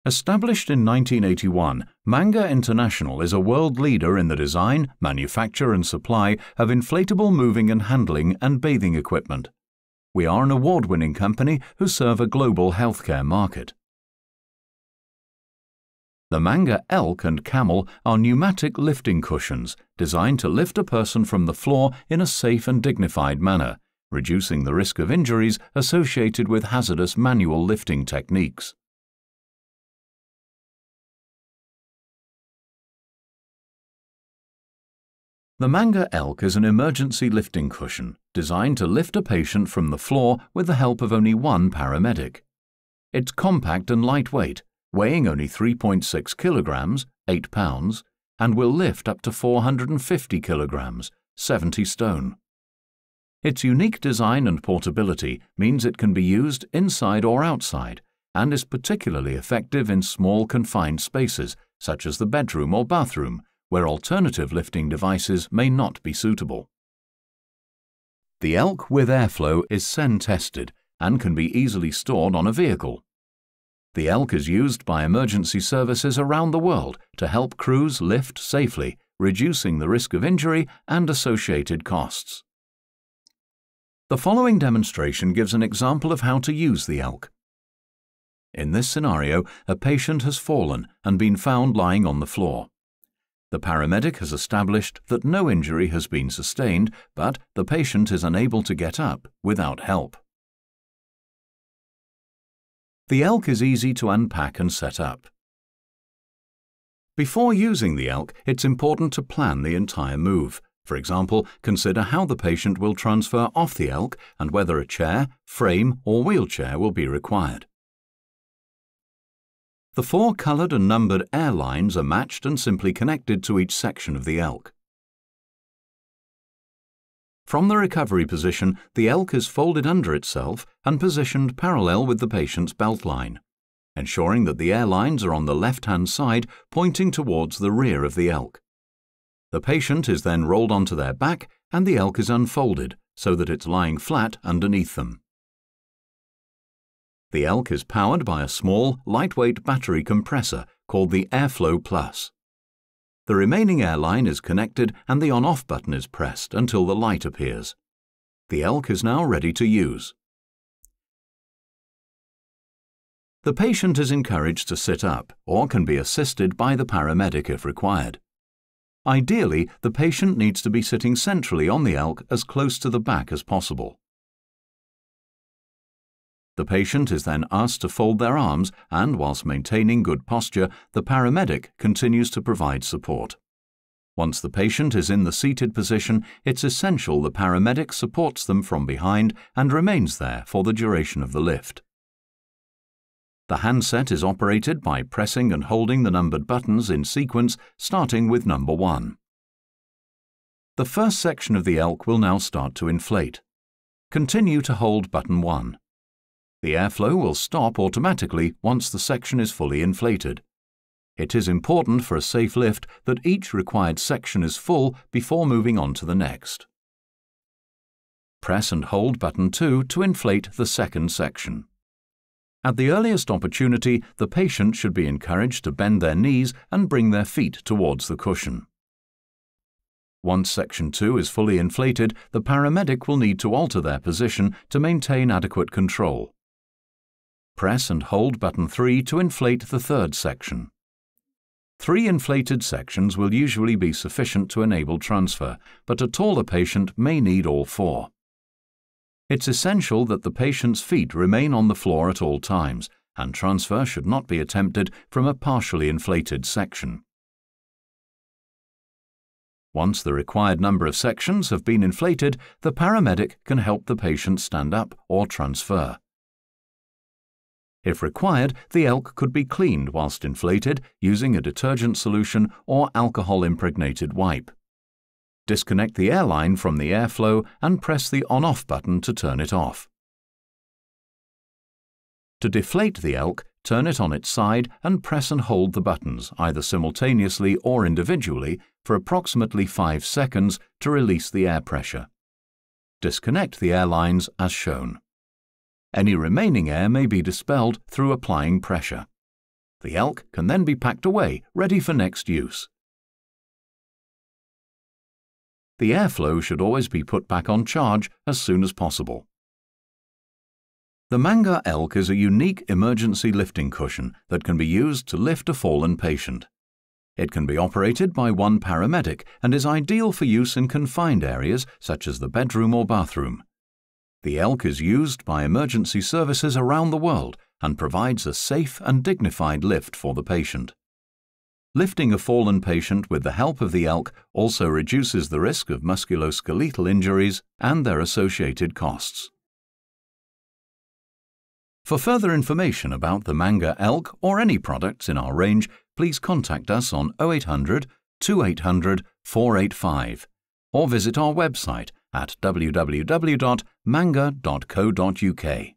Established in 1981, Mangar International is a world leader in the design, manufacture and supply of inflatable moving and handling and bathing equipment. We are an award-winning company who serve a global healthcare market. The Mangar ELK and CAMEL are pneumatic lifting cushions designed to lift a person from the floor in a safe and dignified manner, reducing the risk of injuries associated with hazardous manual lifting techniques. The Mangar ELK is an emergency lifting cushion designed to lift a patient from the floor with the help of only one paramedic. It's compact and lightweight, weighing only 3.6 kilograms, 8 pounds, and will lift up to 450 kilograms, 70 stone. Its unique design and portability means it can be used inside or outside and is particularly effective in small confined spaces such as the bedroom or bathroom, where alternative lifting devices may not be suitable. The ELK with airflow is SEN tested and can be easily stored on a vehicle. The ELK is used by emergency services around the world to help crews lift safely, reducing the risk of injury and associated costs. The following demonstration gives an example of how to use the ELK. In this scenario, a patient has fallen and been found lying on the floor. The paramedic has established that no injury has been sustained, but the patient is unable to get up without help. The ELK is easy to unpack and set up. Before using the ELK, it's important to plan the entire move. For example, consider how the patient will transfer off the ELK and whether a chair, frame or wheelchair will be required. The 4 coloured and numbered air lines are matched and simply connected to each section of the ELK. From the recovery position, the ELK is folded under itself and positioned parallel with the patient's belt line, ensuring that the air lines are on the left-hand side pointing towards the rear of the ELK. The patient is then rolled onto their back and the ELK is unfolded so that it's lying flat underneath them. The ELK is powered by a small, lightweight battery compressor called the AirFlo Plus. The remaining airline is connected and the on-off button is pressed until the light appears. The ELK is now ready to use. The patient is encouraged to sit up or can be assisted by the paramedic if required. Ideally, the patient needs to be sitting centrally on the ELK as close to the back as possible. The patient is then asked to fold their arms and, whilst maintaining good posture, the paramedic continues to provide support. Once the patient is in the seated position, it's essential the paramedic supports them from behind and remains there for the duration of the lift. The handset is operated by pressing and holding the numbered buttons in sequence, starting with number 1. The first section of the ELK will now start to inflate. Continue to hold button 1. The airflow will stop automatically once the section is fully inflated. It is important for a safe lift that each required section is full before moving on to the next. Press and hold button 2 to inflate the second section. At the earliest opportunity, the patient should be encouraged to bend their knees and bring their feet towards the cushion. Once section 2 is fully inflated, the paramedic will need to alter their position to maintain adequate control. Press and hold button 3 to inflate the third section. 3 inflated sections will usually be sufficient to enable transfer, but a taller patient may need all 4. It's essential that the patient's feet remain on the floor at all times, and transfer should not be attempted from a partially inflated section. Once the required number of sections have been inflated, the paramedic can help the patient stand up or transfer. If required, the ELK could be cleaned whilst inflated using a detergent solution or alcohol-impregnated wipe. Disconnect the airline from the airflow and press the on-off button to turn it off. To deflate the ELK, turn it on its side and press and hold the buttons, either simultaneously or individually, for approximately 5 seconds to release the air pressure. Disconnect the airlines as shown. Any remaining air may be dispelled through applying pressure. The ELK can then be packed away, ready for next use. The airflow should always be put back on charge as soon as possible. The Mangar ELK is a unique emergency lifting cushion that can be used to lift a fallen patient. It can be operated by one paramedic and is ideal for use in confined areas such as the bedroom or bathroom. The ELK is used by emergency services around the world and provides a safe and dignified lift for the patient. Lifting a fallen patient with the help of the ELK also reduces the risk of musculoskeletal injuries and their associated costs. For further information about the Mangar ELK or any products in our range, please contact us on 0800 2800 485 or visit our website at www.mangar.co.uk.